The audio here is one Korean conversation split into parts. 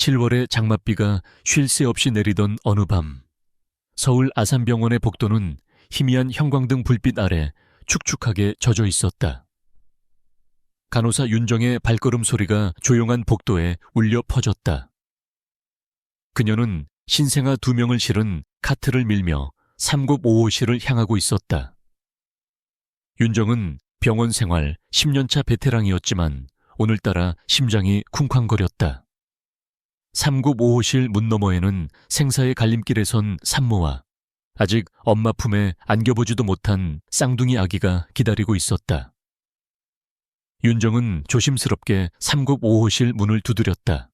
7월의 장맛비가 쉴 새 없이 내리던 어느 밤, 서울 아산병원의 복도는 희미한 형광등 불빛 아래 축축하게 젖어 있었다. 간호사 윤정의 발걸음 소리가 조용한 복도에 울려 퍼졌다. 그녀는 신생아 2명을 실은 카트를 밀며 3급오호실을 향하고 있었다. 윤정은 병원 생활 10년차 베테랑이었지만 오늘따라 심장이 쿵쾅거렸다. 3급오호실 문 너머에는 생사의 갈림길에 선 산모와 아직 엄마 품에 안겨보지도 못한 쌍둥이 아기가 기다리고 있었다. 윤정은 조심스럽게 3급오호실 문을 두드렸다.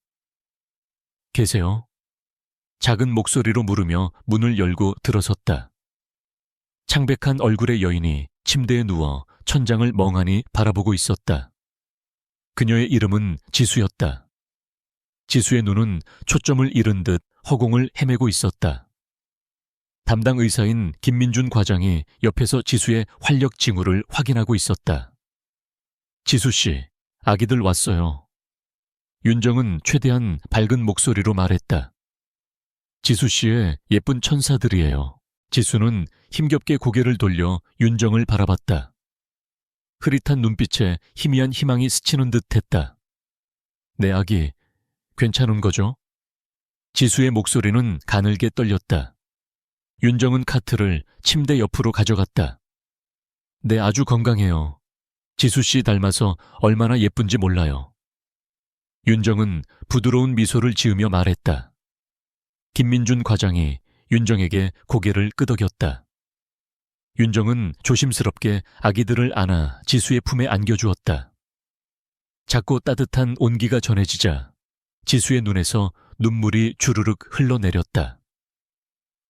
계세요? 작은 목소리로 물으며 문을 열고 들어섰다. 창백한 얼굴의 여인이 침대에 누워 천장을 멍하니 바라보고 있었다. 그녀의 이름은 지수였다. 지수의 눈은 초점을 잃은 듯 허공을 헤매고 있었다. 담당 의사인 김민준 과장이 옆에서 지수의 활력 징후를 확인하고 있었다. 지수 씨, 아기들 왔어요. 윤정은 최대한 밝은 목소리로 말했다. 지수 씨의 예쁜 천사들이에요. 지수는 힘겹게 고개를 돌려 윤정을 바라봤다. 흐릿한 눈빛에 희미한 희망이 스치는 듯 했다. 내 아기, 괜찮은 거죠? 지수의 목소리는 가늘게 떨렸다. 윤정은 카트를 침대 옆으로 가져갔다. 네, 아주 건강해요. 지수 씨 닮아서 얼마나 예쁜지 몰라요. 윤정은 부드러운 미소를 지으며 말했다. 김민준 과장이 윤정에게 고개를 끄덕였다. 윤정은 조심스럽게 아기들을 안아 지수의 품에 안겨주었다. 작고 따뜻한 온기가 전해지자 지수의 눈에서 눈물이 주르륵 흘러내렸다.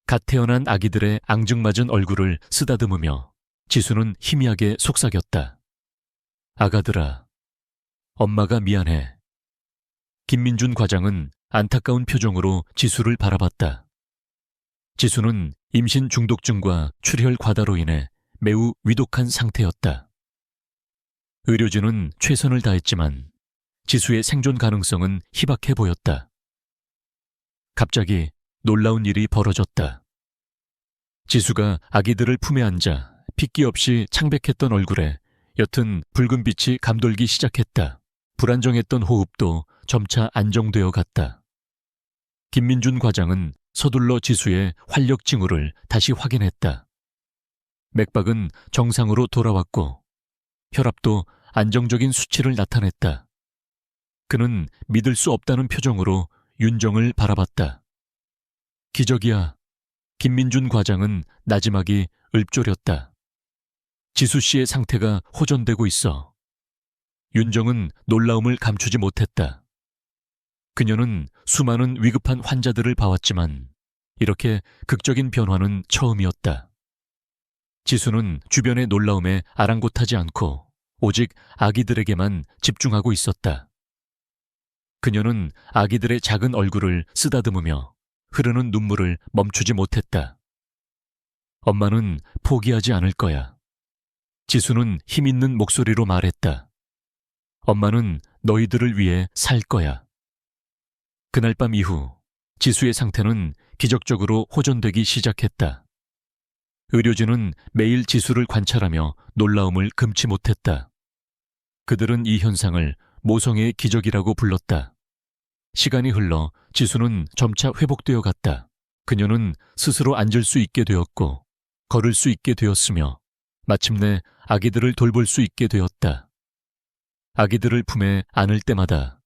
갓 태어난 아기들의 앙증맞은 얼굴을 쓰다듬으며 지수는 희미하게 속삭였다. 아가들아, 엄마가 미안해. 김민준 과장은 안타까운 표정으로 지수를 바라봤다. 지수는 임신 중독증과 출혈 과다로 인해 매우 위독한 상태였다. 의료진은 최선을 다했지만 지수의 생존 가능성은 희박해 보였다. 갑자기 놀라운 일이 벌어졌다. 지수가 아기들을 품에 앉아 핏기 없이 창백했던 얼굴에 옅은 붉은 빛이 감돌기 시작했다. 불안정했던 호흡도 점차 안정되어 갔다. 김민준 과장은 서둘러 지수의 활력 징후를 다시 확인했다. 맥박은 정상으로 돌아왔고 혈압도 안정적인 수치를 나타냈다. 그는 믿을 수 없다는 표정으로 윤정을 바라봤다. 기적이야. 김민준 과장은 나지막이 읊조렸다. 지수 씨의 상태가 호전되고 있어. 윤정은 놀라움을 감추지 못했다. 그녀는 수많은 위급한 환자들을 봐왔지만 이렇게 극적인 변화는 처음이었다. 지수는 주변의 놀라움에 아랑곳하지 않고 오직 아기들에게만 집중하고 있었다. 그녀는 아기들의 작은 얼굴을 쓰다듬으며 흐르는 눈물을 멈추지 못했다. 엄마는 포기하지 않을 거야. 지수는 힘있는 목소리로 말했다. 엄마는 너희들을 위해 살 거야. 그날 밤 이후 지수의 상태는 기적적으로 호전되기 시작했다. 의료진은 매일 지수를 관찰하며 놀라움을 금치 못했다. 그들은 이 현상을 모성애의 기적이라고 불렀다. 시간이 흘러 지수는 점차 회복되어 갔다. 그녀는 스스로 앉을 수 있게 되었고 걸을 수 있게 되었으며 마침내 아기들을 돌볼 수 있게 되었다. 아기들을 품에 안을 때마다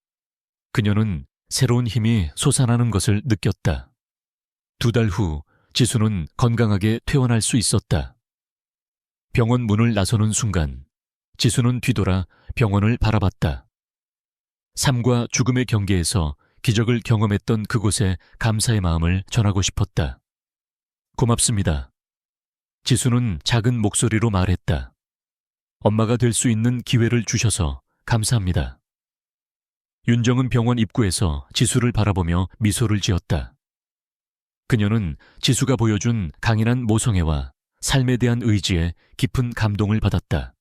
그녀는 새로운 힘이 솟아나는 것을 느꼈다. 2달 후 지수는 건강하게 퇴원할 수 있었다. 병원 문을 나서는 순간 지수는 뒤돌아 병원을 바라봤다. 삶과 죽음의 경계에서 기적을 경험했던 그곳에 감사의 마음을 전하고 싶었다. 고맙습니다. 지수는 작은 목소리로 말했다. 엄마가 될 수 있는 기회를 주셔서 감사합니다. 윤정은 병원 입구에서 지수를 바라보며 미소를 지었다. 그녀는 지수가 보여준 강인한 모성애와 삶에 대한 의지에 깊은 감동을 받았다.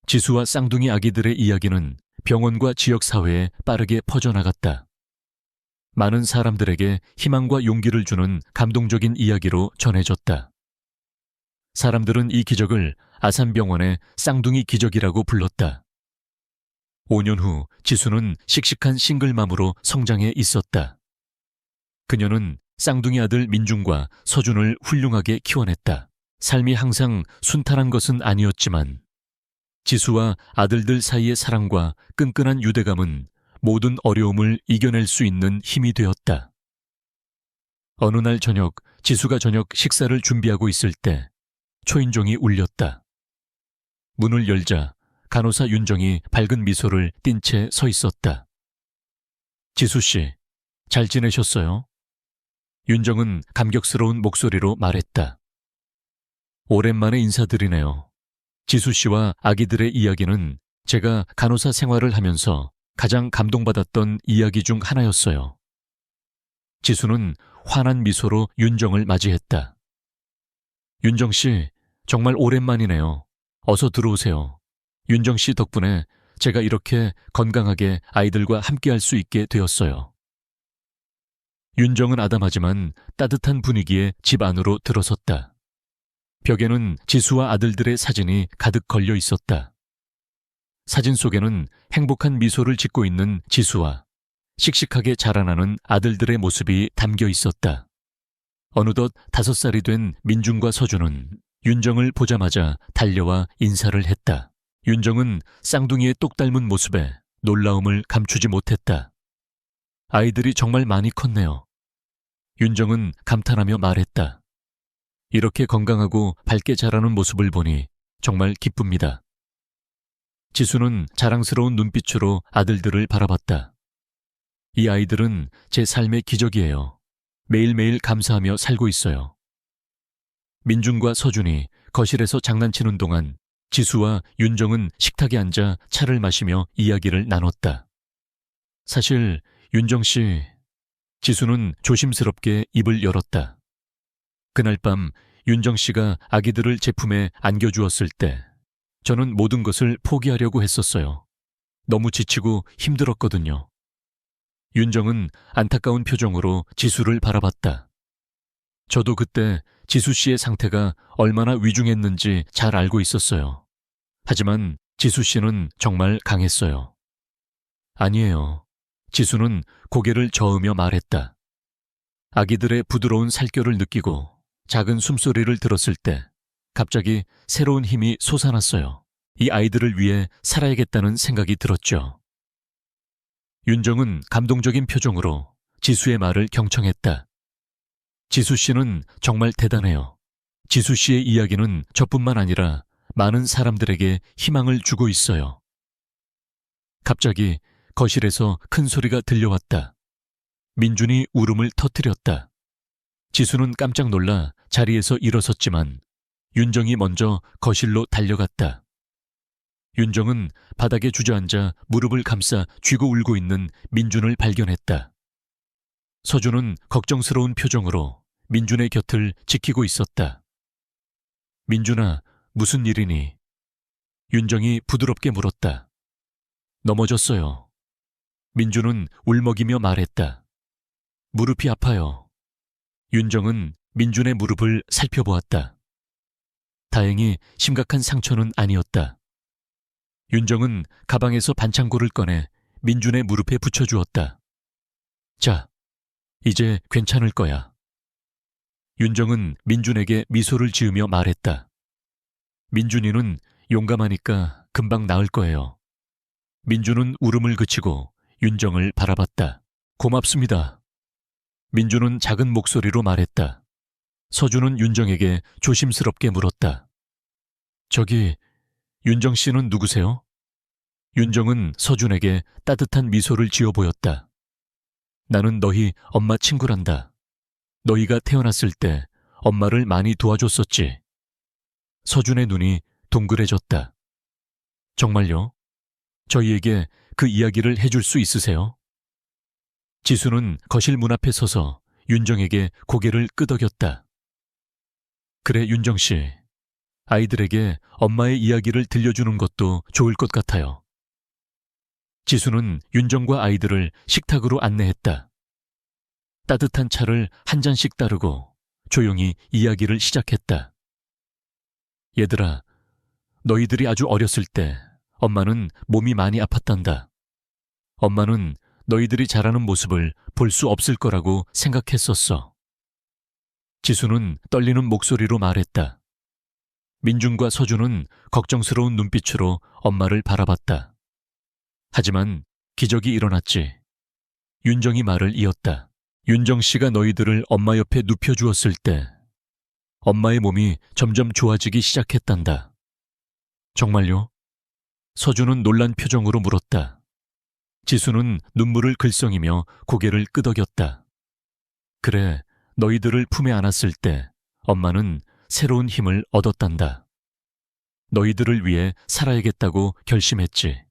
지수와 쌍둥이 아기들의 이야기는 병원과 지역사회에 빠르게 퍼져나갔다. 많은 사람들에게 희망과 용기를 주는 감동적인 이야기로 전해졌다. 사람들은 이 기적을 아산병원의 쌍둥이 기적이라고 불렀다. 5년 후 지수는 씩씩한 싱글맘으로 성장해 있었다. 그녀는 쌍둥이 아들 민준과 서준을 훌륭하게 키워냈다. 삶이 항상 순탄한 것은 아니었지만 지수와 아들들 사이의 사랑과 끈끈한 유대감은 모든 어려움을 이겨낼 수 있는 힘이 되었다. 어느 날 저녁, 지수가 저녁 식사를 준비하고 있을 때 초인종이 울렸다. 문을 열자 간호사 윤정이 밝은 미소를 띤 채 서 있었다. 지수 씨, 잘 지내셨어요? 윤정은 감격스러운 목소리로 말했다. 오랜만에 인사드리네요. 지수 씨와 아기들의 이야기는 제가 간호사 생활을 하면서 가장 감동받았던 이야기 중 하나였어요. 지수는 환한 미소로 윤정을 맞이했다. 윤정 씨, 정말 오랜만이네요. 어서 들어오세요. 윤정 씨 덕분에 제가 이렇게 건강하게 아이들과 함께할 수 있게 되었어요. 윤정은 아담하지만 따뜻한 분위기에 집 안으로 들어섰다. 벽에는 지수와 아들들의 사진이 가득 걸려 있었다. 사진 속에는 행복한 미소를 짓고 있는 지수와 씩씩하게 자라나는 아들들의 모습이 담겨 있었다. 어느덧 5살이 된 민준과 서준은 윤정을 보자마자 달려와 인사를 했다. 윤정은 쌍둥이의 똑 닮은 모습에 놀라움을 감추지 못했다. 아이들이 정말 많이 컸네요. 윤정은 감탄하며 말했다. 이렇게 건강하고 밝게 자라는 모습을 보니 정말 기쁩니다. 지수는 자랑스러운 눈빛으로 아들들을 바라봤다. 이 아이들은 제 삶의 기적이에요. 매일매일 감사하며 살고 있어요. 민준과 서준이 거실에서 장난치는 동안 지수와 윤정은 식탁에 앉아 차를 마시며 이야기를 나눴다. 사실 윤정 씨, 지수는 조심스럽게 입을 열었다. 그날 밤 윤정 씨가 아기들을 제품에 안겨주었을 때 저는 모든 것을 포기하려고 했었어요. 너무 지치고 힘들었거든요. 윤정은 안타까운 표정으로 지수를 바라봤다. 저도 그때 지수 씨의 상태가 얼마나 위중했는지 잘 알고 있었어요. 하지만 지수 씨는 정말 강했어요. 아니에요. 지수는 고개를 저으며 말했다. 아기들의 부드러운 살결을 느끼고 작은 숨소리를 들었을 때 갑자기 새로운 힘이 솟아났어요. 이 아이들을 위해 살아야겠다는 생각이 들었죠. 윤정은 감동적인 표정으로 지수의 말을 경청했다. 지수 씨는 정말 대단해요. 지수 씨의 이야기는 저뿐만 아니라 많은 사람들에게 희망을 주고 있어요. 갑자기 거실에서 큰 소리가 들려왔다. 민준이 울음을 터뜨렸다. 지수는 깜짝 놀라 자리에서 일어섰지만 윤정이 먼저 거실로 달려갔다. 윤정은 바닥에 주저앉아 무릎을 감싸 쥐고 울고 있는 민준을 발견했다. 서준은 걱정스러운 표정으로 민준의 곁을 지키고 있었다. 민준아, 무슨 일이니? 윤정이 부드럽게 물었다. 넘어졌어요. 민준은 울먹이며 말했다. 무릎이 아파요. 윤정은 민준의 무릎을 살펴보았다. 다행히 심각한 상처는 아니었다. 윤정은 가방에서 반창고를 꺼내 민준의 무릎에 붙여주었다. 자, 이제 괜찮을 거야. 윤정은 민준에게 미소를 지으며 말했다. 민준이는 용감하니까 금방 나을 거예요. 민준은 울음을 그치고 윤정을 바라봤다. 고맙습니다. 민준은 작은 목소리로 말했다. 서준은 윤정에게 조심스럽게 물었다. 저기, 윤정 씨는 누구세요? 윤정은 서준에게 따뜻한 미소를 지어 보였다. 나는 너희 엄마 친구란다. 너희가 태어났을 때 엄마를 많이 도와줬었지. 서준의 눈이 동그래졌다. 정말요? 저희에게 그 이야기를 해줄 수 있으세요? 지수는 거실 문 앞에 서서 윤정에게 고개를 끄덕였다. 그래, 윤정 씨. 아이들에게 엄마의 이야기를 들려주는 것도 좋을 것 같아요. 지수는 윤정과 아이들을 식탁으로 안내했다. 따뜻한 차를 한 잔씩 따르고 조용히 이야기를 시작했다. 얘들아, 너희들이 아주 어렸을 때 엄마는 몸이 많이 아팠단다. 엄마는 너희들이 자라는 모습을 볼 수 없을 거라고 생각했었어. 지수는 떨리는 목소리로 말했다. 민준과 서준은 걱정스러운 눈빛으로 엄마를 바라봤다. 하지만 기적이 일어났지. 윤정이 말을 이었다. 윤정 씨가 너희들을 엄마 옆에 눕혀주었을 때 엄마의 몸이 점점 좋아지기 시작했단다. 정말요? 서준은 놀란 표정으로 물었다. 지수는 눈물을 글썽이며 고개를 끄덕였다. 그래, 너희들을 품에 안았을 때 엄마는 새로운 힘을 얻었단다. 너희들을 위해 살아야겠다고 결심했지.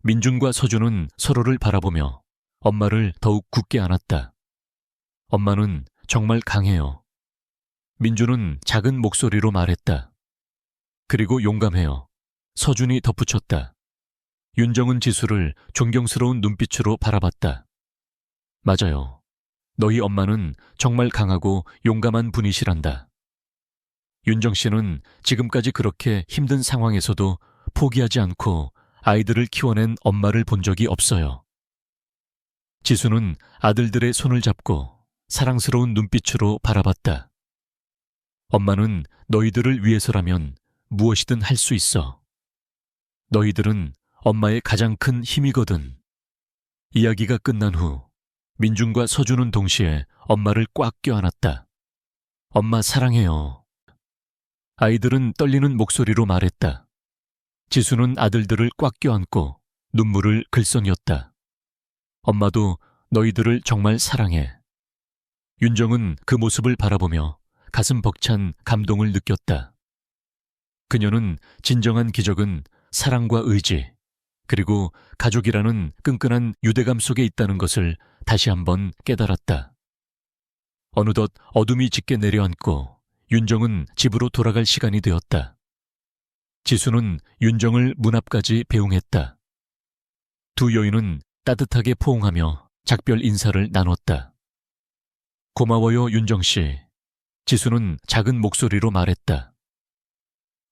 민준과 서준은 서로를 바라보며 엄마를 더욱 굳게 안았다. 엄마는 정말 강해요. 민준은 작은 목소리로 말했다. 그리고 용감해요. 서준이 덧붙였다. 윤정은 지수를 존경스러운 눈빛으로 바라봤다. 맞아요. 너희 엄마는 정말 강하고 용감한 분이시란다. 윤정 씨는 지금까지 그렇게 힘든 상황에서도 포기하지 않고 아이들을 키워낸 엄마를 본 적이 없어요. 지수는 아들들의 손을 잡고 사랑스러운 눈빛으로 바라봤다. 엄마는 너희들을 위해서라면 무엇이든 할 수 있어. 너희들은 엄마의 가장 큰 힘이거든. 이야기가 끝난 후 민준과 서준은 동시에 엄마를 꽉 껴안았다. 엄마 사랑해요. 아이들은 떨리는 목소리로 말했다. 지수는 아들들을 꽉 껴안고 눈물을 글썽였다. 엄마도 너희들을 정말 사랑해. 윤정은 그 모습을 바라보며 가슴 벅찬 감동을 느꼈다. 그녀는 진정한 기적은 사랑과 의지, 그리고 가족이라는 끈끈한 유대감 속에 있다는 것을 다시 한번 깨달았다. 어느덧 어둠이 짙게 내려앉고 윤정은 집으로 돌아갈 시간이 되었다. 지수는 윤정을 문 앞까지 배웅했다. 두 여인은 따뜻하게 포옹하며 작별 인사를 나눴다. 고마워요, 윤정 씨. 지수는 작은 목소리로 말했다.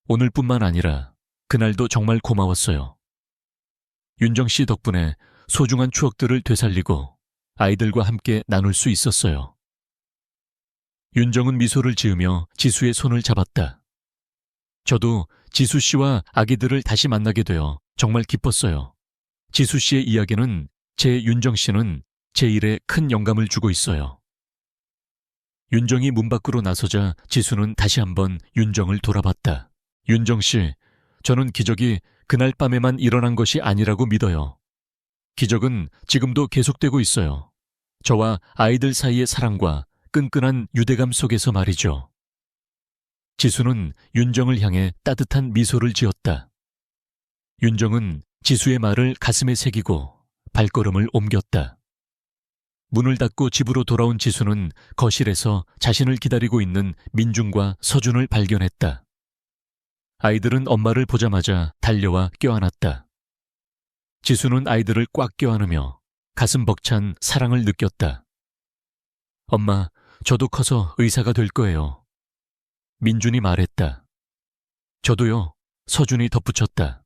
오늘뿐만 아니라 그날도 정말 고마웠어요. 윤정 씨 덕분에 소중한 추억들을 되살리고 아이들과 함께 나눌 수 있었어요. 윤정은 미소를 지으며 지수의 손을 잡았다. 저도 지수 씨와 아기들을 다시 만나게 되어 정말 기뻤어요. 지수 씨의 이야기는 제 윤정 씨는 제 일에 큰 영감을 주고 있어요. 윤정이 문 밖으로 나서자 지수는 다시 한번 윤정을 돌아봤다. 윤정 씨, 저는 기적이 그날 밤에만 일어난 것이 아니라고 믿어요. 기적은 지금도 계속되고 있어요. 저와 아이들 사이의 사랑과 끈끈한 유대감 속에서 말이죠. 지수는 윤정을 향해 따뜻한 미소를 지었다. 윤정은 지수의 말을 가슴에 새기고 발걸음을 옮겼다. 문을 닫고 집으로 돌아온 지수는 거실에서 자신을 기다리고 있는 민준과 서준을 발견했다. 아이들은 엄마를 보자마자 달려와 껴안았다. 지수는 아이들을 꽉 껴안으며 가슴 벅찬 사랑을 느꼈다. 엄마, 저도 커서 의사가 될 거예요. 민준이 말했다. 저도요, 서준이 덧붙였다.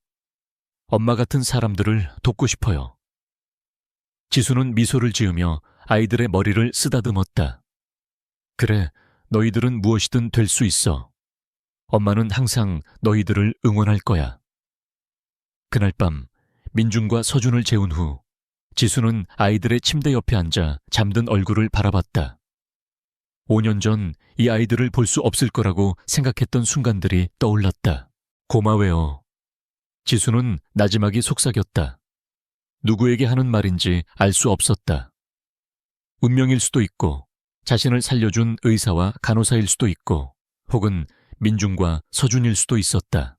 엄마 같은 사람들을 돕고 싶어요. 지수는 미소를 지으며 아이들의 머리를 쓰다듬었다. 그래, 너희들은 무엇이든 될 수 있어. 엄마는 항상 너희들을 응원할 거야. 그날 밤 민준과 서준을 재운 후 지수는 아이들의 침대 옆에 앉아 잠든 얼굴을 바라봤다. 5년 전 이 아이들을 볼 수 없을 거라고 생각했던 순간들이 떠올랐다. 고마워요. 지수는 나지막이 속삭였다. 누구에게 하는 말인지 알 수 없었다. 운명일 수도 있고 자신을 살려준 의사와 간호사일 수도 있고 혹은 민준과 서준일 수도 있었다.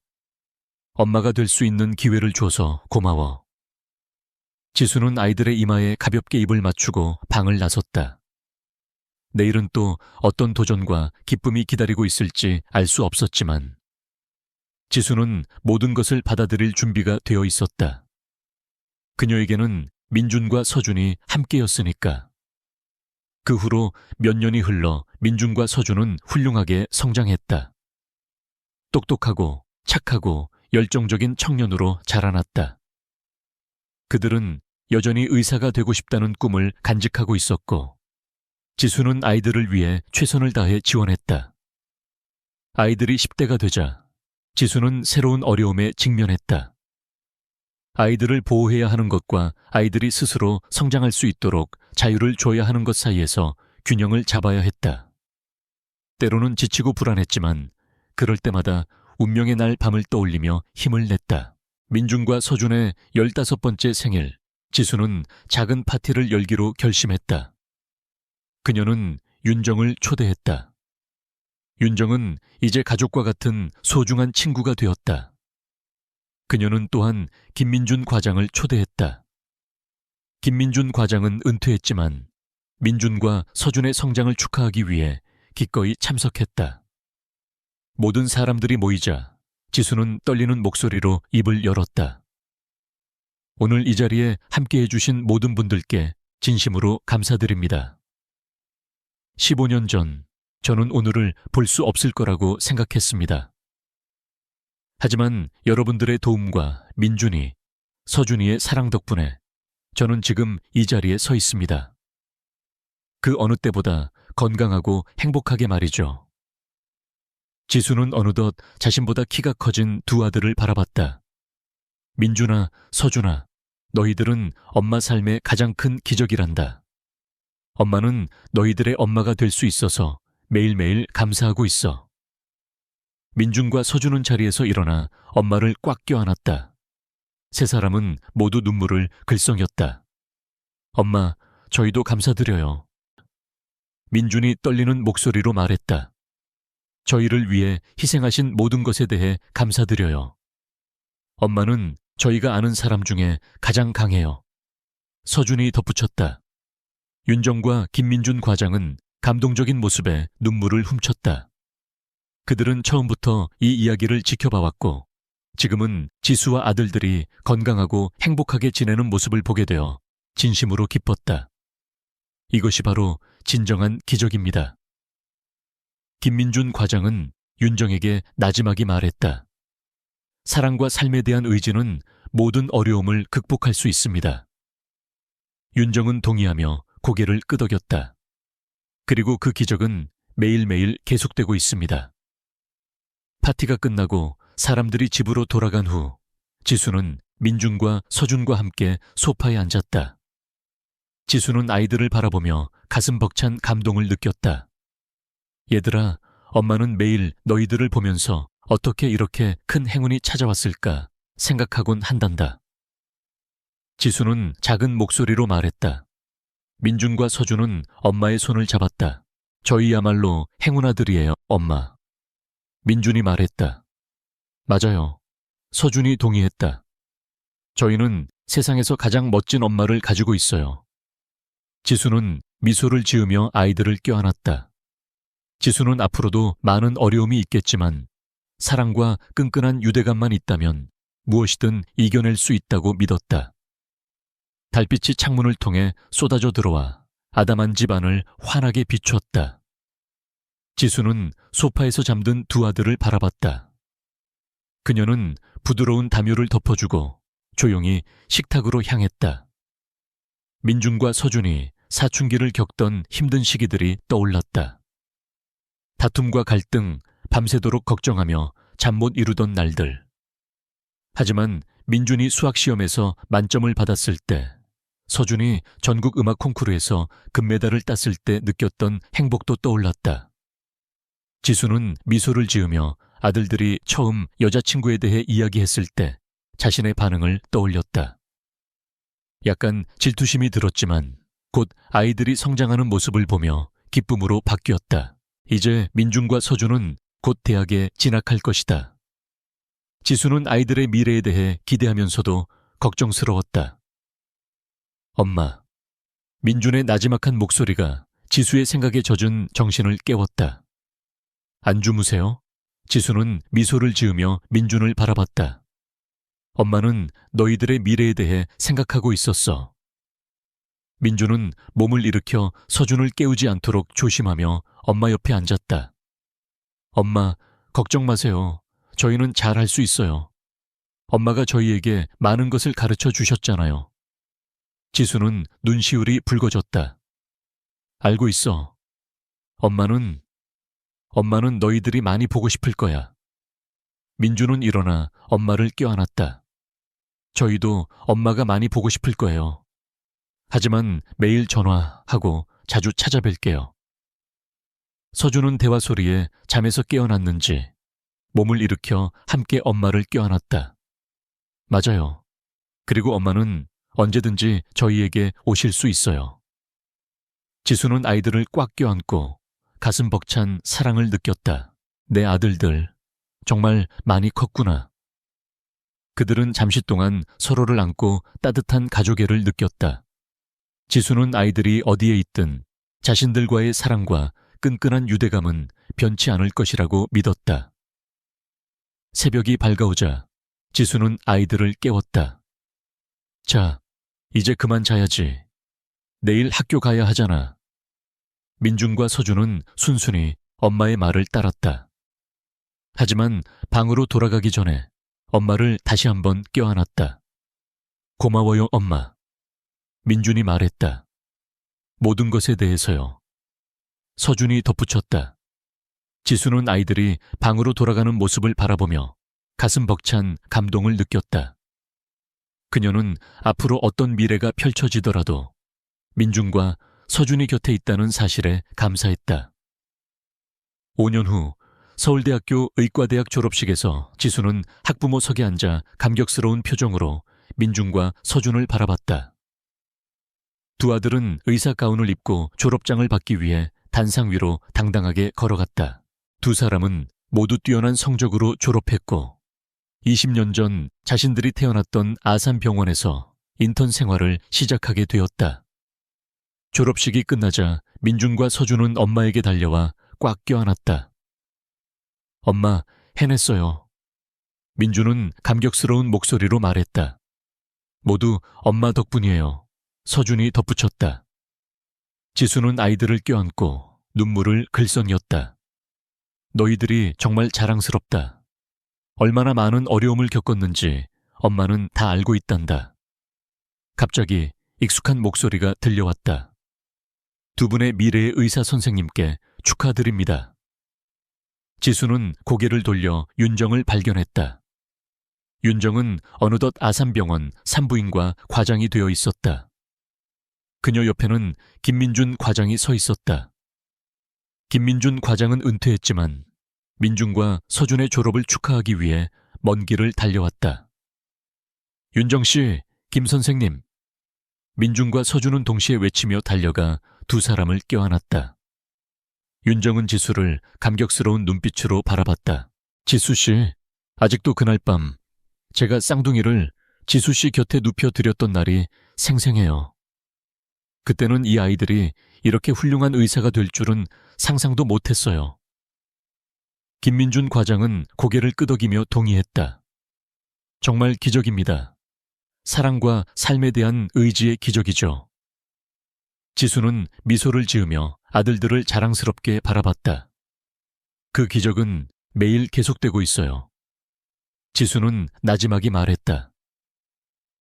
엄마가 될 수 있는 기회를 줘서 고마워. 지수는 아이들의 이마에 가볍게 입을 맞추고 방을 나섰다. 내일은 또 어떤 도전과 기쁨이 기다리고 있을지 알 수 없었지만 지수는 모든 것을 받아들일 준비가 되어 있었다. 그녀에게는 민준과 서준이 함께였으니까. 그 후로 몇 년이 흘러 민준과 서준은 훌륭하게 성장했다. 똑똑하고 착하고 열정적인 청년으로 자라났다. 그들은 여전히 의사가 되고 싶다는 꿈을 간직하고 있었고, 지수는 아이들을 위해 최선을 다해 지원했다. 아이들이 10대가 되자 지수는 새로운 어려움에 직면했다. 아이들을 보호해야 하는 것과 아이들이 스스로 성장할 수 있도록 자유를 줘야 하는 것 사이에서 균형을 잡아야 했다. 때로는 지치고 불안했지만 그럴 때마다 운명의 날 밤을 떠올리며 힘을 냈다. 민준과 서준의 15번째 생일, 지수는 작은 파티를 열기로 결심했다. 그녀는 윤정을 초대했다. 윤정은 이제 가족과 같은 소중한 친구가 되었다. 그녀는 또한 김민준 과장을 초대했다. 김민준 과장은 은퇴했지만 민준과 서준의 성장을 축하하기 위해 기꺼이 참석했다. 모든 사람들이 모이자 지수는 떨리는 목소리로 입을 열었다. 오늘 이 자리에 함께해 주신 모든 분들께 진심으로 감사드립니다. 15년 전 저는 오늘을 볼 수 없을 거라고 생각했습니다. 하지만 여러분들의 도움과 민준이, 서준이의 사랑 덕분에 저는 지금 이 자리에 서 있습니다. 그 어느 때보다 건강하고 행복하게 말이죠. 지수는 어느덧 자신보다 키가 커진 두 아들을 바라봤다. 민준아, 서준아, 너희들은 엄마 삶의 가장 큰 기적이란다. 엄마는 너희들의 엄마가 될 수 있어서 매일매일 감사하고 있어. 민준과 서준은 자리에서 일어나 엄마를 꽉 껴안았다. 세 사람은 모두 눈물을 글썽였다. 엄마, 저희도 감사드려요. 민준이 떨리는 목소리로 말했다. 저희를 위해 희생하신 모든 것에 대해 감사드려요. 엄마는 저희가 아는 사람 중에 가장 강해요. 서준이 덧붙였다. 윤정과 김민준 과장은 감동적인 모습에 눈물을 훔쳤다. 그들은 처음부터 이 이야기를 지켜봐왔고 지금은 지수와 아들들이 건강하고 행복하게 지내는 모습을 보게 되어 진심으로 기뻤다. 이것이 바로 진정한 기적입니다. 김민준 과장은 윤정에게 나지막이 말했다. 사랑과 삶에 대한 의지는 모든 어려움을 극복할 수 있습니다. 윤정은 동의하며 고개를 끄덕였다. 그리고 그 기적은 매일매일 계속되고 있습니다. 파티가 끝나고 사람들이 집으로 돌아간 후 지수는 민준과 서준과 함께 소파에 앉았다. 지수는 아이들을 바라보며 가슴 벅찬 감동을 느꼈다. 얘들아, 엄마는 매일 너희들을 보면서 어떻게 이렇게 큰 행운이 찾아왔을까 생각하곤 한단다. 지수는 작은 목소리로 말했다. 민준과 서준은 엄마의 손을 잡았다. 저희야말로 행운아들이에요, 엄마. 민준이 말했다. 맞아요. 서준이 동의했다. 저희는 세상에서 가장 멋진 엄마를 가지고 있어요. 지수는 미소를 지으며 아이들을 껴안았다. 지수는 앞으로도 많은 어려움이 있겠지만 사랑과 끈끈한 유대감만 있다면 무엇이든 이겨낼 수 있다고 믿었다. 달빛이 창문을 통해 쏟아져 들어와 아담한 집안을 환하게 비추었다. 지수는 소파에서 잠든 두 아들을 바라봤다. 그녀는 부드러운 담요를 덮어주고 조용히 식탁으로 향했다. 민준과 서준이 사춘기를 겪던 힘든 시기들이 떠올랐다. 다툼과 갈등, 밤새도록 걱정하며 잠 못 이루던 날들. 하지만 민준이 수학시험에서 만점을 받았을 때, 서준이 전국 음악 콩쿠르에서 금메달을 땄을 때 느꼈던 행복도 떠올랐다. 지수는 미소를 지으며 아들들이 처음 여자친구에 대해 이야기했을 때 자신의 반응을 떠올렸다. 약간 질투심이 들었지만 곧 아이들이 성장하는 모습을 보며 기쁨으로 바뀌었다. 이제 민준과 서준은 곧 대학에 진학할 것이다. 지수는 아이들의 미래에 대해 기대하면서도 걱정스러웠다. 엄마. 민준의 나지막한 목소리가 지수의 생각에 젖은 정신을 깨웠다. 안 주무세요? 지수는 미소를 지으며 민준을 바라봤다. 엄마는 너희들의 미래에 대해 생각하고 있었어. 민주는 몸을 일으켜 서준을 깨우지 않도록 조심하며 엄마 옆에 앉았다. 엄마, 걱정 마세요. 저희는 잘 할 수 있어요. 엄마가 저희에게 많은 것을 가르쳐 주셨잖아요. 지수는 눈시울이 붉어졌다. 알고 있어. 엄마는 너희들이 많이 보고 싶을 거야. 민주는 일어나 엄마를 껴안았다. 저희도 엄마가 많이 보고 싶을 거예요. 하지만 매일 전화하고 자주 찾아뵐게요. 서준은 대화 소리에 잠에서 깨어났는지 몸을 일으켜 함께 엄마를 껴안았다. 맞아요. 그리고 엄마는 언제든지 저희에게 오실 수 있어요. 지수는 아이들을 꽉 껴안고 가슴 벅찬 사랑을 느꼈다. 내 아들들, 정말 많이 컸구나. 그들은 잠시 동안 서로를 안고 따뜻한 가족애를 느꼈다. 지수는 아이들이 어디에 있든 자신들과의 사랑과 끈끈한 유대감은 변치 않을 것이라고 믿었다. 새벽이 밝아오자 지수는 아이들을 깨웠다. 자, 이제 그만 자야지. 내일 학교 가야 하잖아. 민준과 서준은 순순히 엄마의 말을 따랐다. 하지만 방으로 돌아가기 전에 엄마를 다시 한번 껴안았다. 고마워요, 엄마. 민준이 말했다. 모든 것에 대해서요. 서준이 덧붙였다. 지수는 아이들이 방으로 돌아가는 모습을 바라보며 가슴 벅찬 감동을 느꼈다. 그녀는 앞으로 어떤 미래가 펼쳐지더라도 민준과 서준이 곁에 있다는 사실에 감사했다. 5년 후 서울대학교 의과대학 졸업식에서 지수는 학부모석에 앉아 감격스러운 표정으로 민준과 서준을 바라봤다. 두 아들은 의사 가운을 입고 졸업장을 받기 위해 단상 위로 당당하게 걸어갔다. 두 사람은 모두 뛰어난 성적으로 졸업했고 20년 전 자신들이 태어났던 아산병원에서 인턴 생활을 시작하게 되었다. 졸업식이 끝나자 민준과 서준은 엄마에게 달려와 꽉 껴안았다. 엄마, 해냈어요. 민준은 감격스러운 목소리로 말했다. 모두 엄마 덕분이에요. 서준이 덧붙였다. 지수는 아이들을 껴안고 눈물을 글썽였다. 너희들이 정말 자랑스럽다. 얼마나 많은 어려움을 겪었는지 엄마는 다 알고 있단다. 갑자기 익숙한 목소리가 들려왔다. 두 분의 미래의 의사 선생님께 축하드립니다. 지수는 고개를 돌려 윤정을 발견했다. 윤정은 어느덧 아산병원 산부인과 과장이 되어 있었다. 그녀 옆에는 김민준 과장이 서 있었다. 김민준 과장은 은퇴했지만 민준과 서준의 졸업을 축하하기 위해 먼 길을 달려왔다. 윤정 씨, 김 선생님. 민준과 서준은 동시에 외치며 달려가 두 사람을 껴안았다. 윤정은 지수를 감격스러운 눈빛으로 바라봤다. 지수 씨, 아직도 그날 밤 제가 쌍둥이를 지수 씨 곁에 눕혀드렸던 날이 생생해요. 그때는 이 아이들이 이렇게 훌륭한 의사가 될 줄은 상상도 못했어요. 김민준 과장은 고개를 끄덕이며 동의했다. 정말 기적입니다. 사랑과 삶에 대한 의지의 기적이죠. 지수는 미소를 지으며 아들들을 자랑스럽게 바라봤다. 그 기적은 매일 계속되고 있어요. 지수는 나지막이 말했다.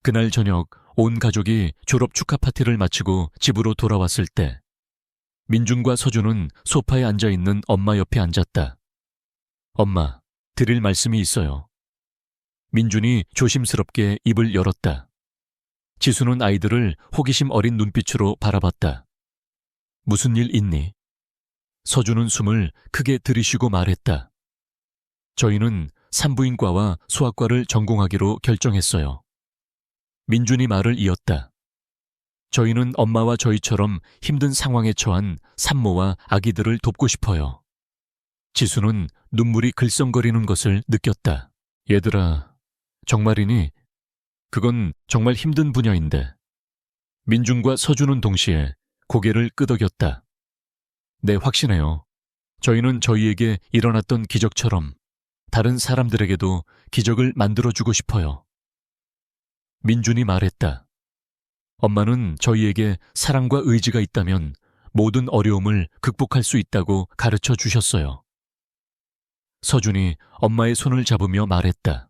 그날 저녁 온 가족이 졸업 축하 파티를 마치고 집으로 돌아왔을 때 민준과 서준은 소파에 앉아있는 엄마 옆에 앉았다. 엄마, 드릴 말씀이 있어요. 민준이 조심스럽게 입을 열었다. 지수는 아이들을 호기심 어린 눈빛으로 바라봤다. 무슨 일 있니? 서준은 숨을 크게 들이쉬고 말했다. 저희는 산부인과와 소아과를 전공하기로 결정했어요. 민준이 말을 이었다. 저희는 엄마와 저희처럼 힘든 상황에 처한 산모와 아기들을 돕고 싶어요. 지수는 눈물이 글썽거리는 것을 느꼈다. 얘들아, 정말이니? 그건 정말 힘든 분야인데. 민준과 서준은 동시에 고개를 끄덕였다. 네, 확신해요. 저희는 저희에게 일어났던 기적처럼 다른 사람들에게도 기적을 만들어주고 싶어요. 민준이 말했다. 엄마는 저희에게 사랑과 의지가 있다면 모든 어려움을 극복할 수 있다고 가르쳐 주셨어요. 서준이 엄마의 손을 잡으며 말했다.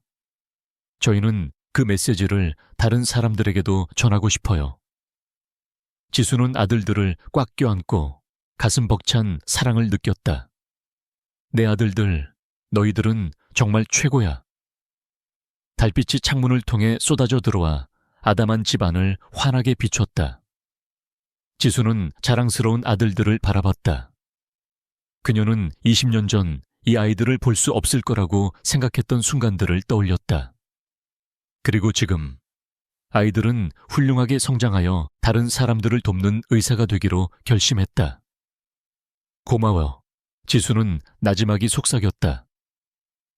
저희는 그 메시지를 다른 사람들에게도 전하고 싶어요. 지수는 아들들을 꽉 껴안고 가슴 벅찬 사랑을 느꼈다. 내 아들들, 너희들은 정말 최고야. 달빛이 창문을 통해 쏟아져 들어와 아담한 집안을 환하게 비췄다. 지수는 자랑스러운 아들들을 바라봤다. 그녀는 20년 전 이 아이들을 볼 수 없을 거라고 생각했던 순간들을 떠올렸다. 그리고 지금 아이들은 훌륭하게 성장하여 다른 사람들을 돕는 의사가 되기로 결심했다. 고마워. 지수는 나지막이 속삭였다.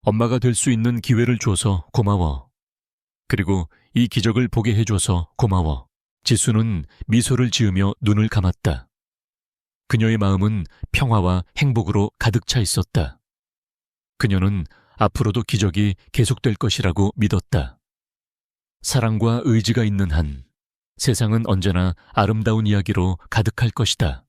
엄마가 될 수 있는 기회를 줘서 고마워. 그리고 이 기적을 보게 해줘서 고마워. 지수는 미소를 지으며 눈을 감았다. 그녀의 마음은 평화와 행복으로 가득 차 있었다. 그녀는 앞으로도 기적이 계속될 것이라고 믿었다. 사랑과 의지가 있는 한 세상은 언제나 아름다운 이야기로 가득할 것이다.